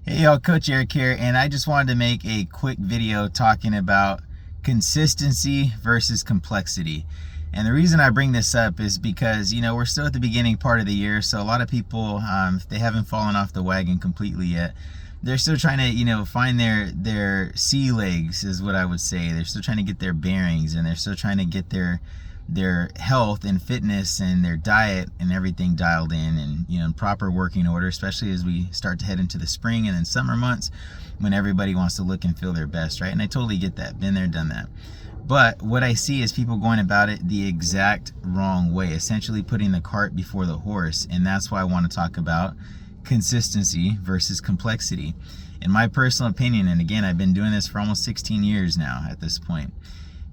Hey y'all, Coach Eric here, and I just wanted to make a quick video talking about consistency versus complexity. And the reason I bring this up is because, we're still at the beginning part of the year, so a lot of people, if they haven't fallen off the wagon completely yet, they're still trying to, find their sea legs, is what I would say. They're still trying to get their bearings, and they're still trying to get their health and fitness and their diet and everything dialed in, and in proper working order, especially as we start to head into the spring and then summer months when everybody wants to look and feel their best, right? And I totally get that. Been there, done that. But what I see is people going about it the exact wrong way, essentially putting the cart before the horse. And that's why I want to talk about consistency versus complexity. In my personal opinion, and again, I've been doing this for almost 16 years now at this point,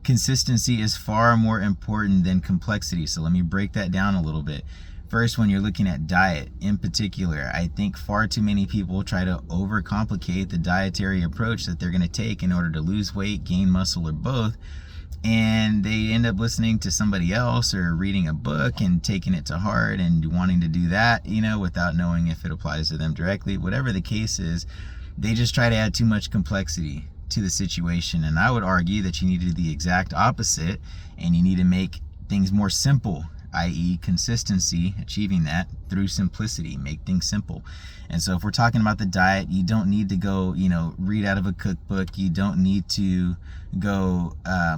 consistency is far more important than complexity. So let me break that down a little bit. First, when you're looking at diet in particular, I think far too many people try to overcomplicate the dietary approach that they're going to take in order to lose weight, gain muscle, or both. And they end up listening to somebody else or reading a book and taking it to heart and wanting to do that, without knowing if it applies to them directly. Whatever the case is, they just try to add too much complexity to the situation. And I would argue that you need to do the exact opposite, and you need to make things more simple, i.e. consistency, achieving that through simplicity. Make things simple. And so if we're talking about the diet, you don't need to go, read out of a cookbook. You don't need to go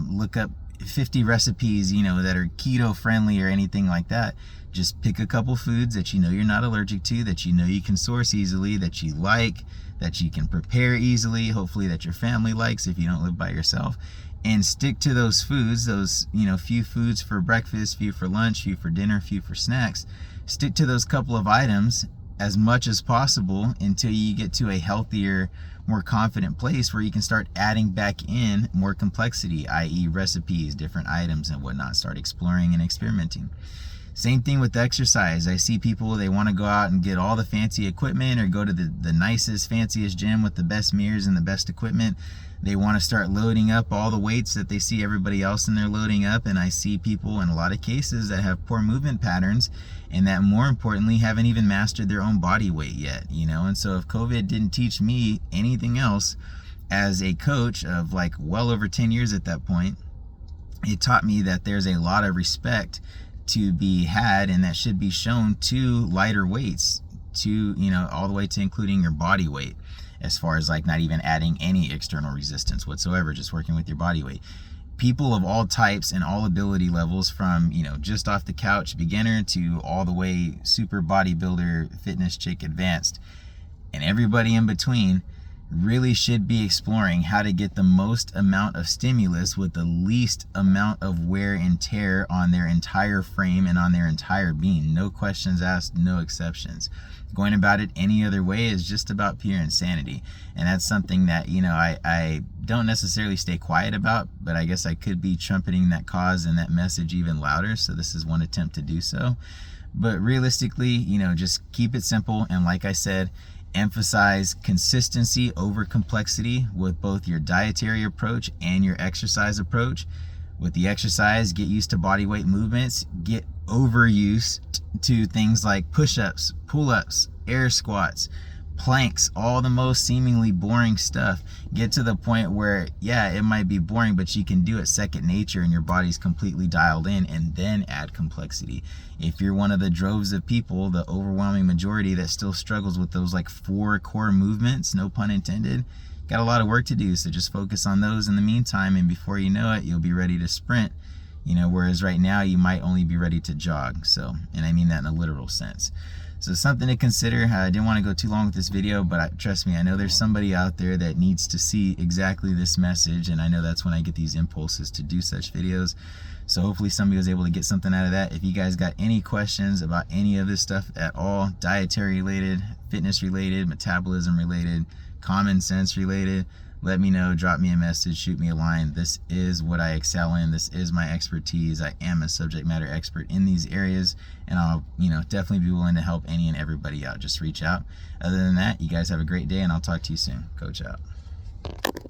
look up 50 recipes, that are keto friendly or anything like that. Just pick a couple foods that you're not allergic to, that you can source easily, that you like, that you can prepare easily, hopefully that your family likes if you don't live by yourself, and stick to those foods, those, few foods for breakfast, few for lunch, few for dinner, few for snacks. Stick to those couple of items as much as possible until you get to a healthier, more confident place where you can start adding back in more complexity, i.e. recipes, different items and whatnot. Start exploring and experimenting. Same thing with exercise. I see people, they want to go out and get all the fancy equipment or go to the nicest, fanciest gym with the best mirrors and the best equipment. They want to start loading up all the weights that they see everybody else in there loading up. And I see people in a lot of cases that have poor movement patterns, and that more importantly haven't even mastered their own body weight yet, And so if COVID didn't teach me anything else as a coach of like well over 10 years at that point, it taught me that there's a lot of respect to be had, and that should be shown to lighter weights, to all the way to including your body weight, as far as like not even adding any external resistance whatsoever, just working with your body weight. People of all types and all ability levels, from just off the couch beginner to all the way super bodybuilder, fitness chick, advanced, and everybody in between, really should be exploring how to get the most amount of stimulus with the least amount of wear and tear on their entire frame and on their entire being. No questions asked, no exceptions. Going about it any other way is just about pure insanity. And that's something that, I don't necessarily stay quiet about, but I guess I could be trumpeting that cause and that message even louder. So this is one attempt to do so. But realistically, just keep it simple. And like I said, emphasize consistency over complexity with both your dietary approach and your exercise approach. With the exercise, get used to body weight movements, get overused to things like push-ups, pull-ups, air squats, planks, all the most seemingly boring stuff. Get to the point where, yeah, it might be boring, but you can do it second nature and your body's completely dialed in, and then add complexity. If you're one of the droves of people, the overwhelming majority that still struggles with those like 4 core movements, no pun intended, got a lot of work to do. So just focus on those in the meantime, and before you know it, you'll be ready to sprint. Whereas right now you might only be ready to jog. So, and I mean that in a literal sense. So something to consider. I didn't want to go too long with this video, but trust me, I know there's somebody out there that needs to see exactly this message, and I know that's when I get these impulses to do such videos. So hopefully somebody was able to get something out of that. If you guys got any questions about any of this stuff at all, dietary related, fitness related, metabolism related, common sense related, let me know. Drop me a message, shoot me a line. This is what I excel in. This is my expertise. I am a subject matter expert in these areas, and I'll definitely be willing to help any and everybody out. Just reach out. Other than that, you guys have a great day, and I'll talk to you soon. Coach out.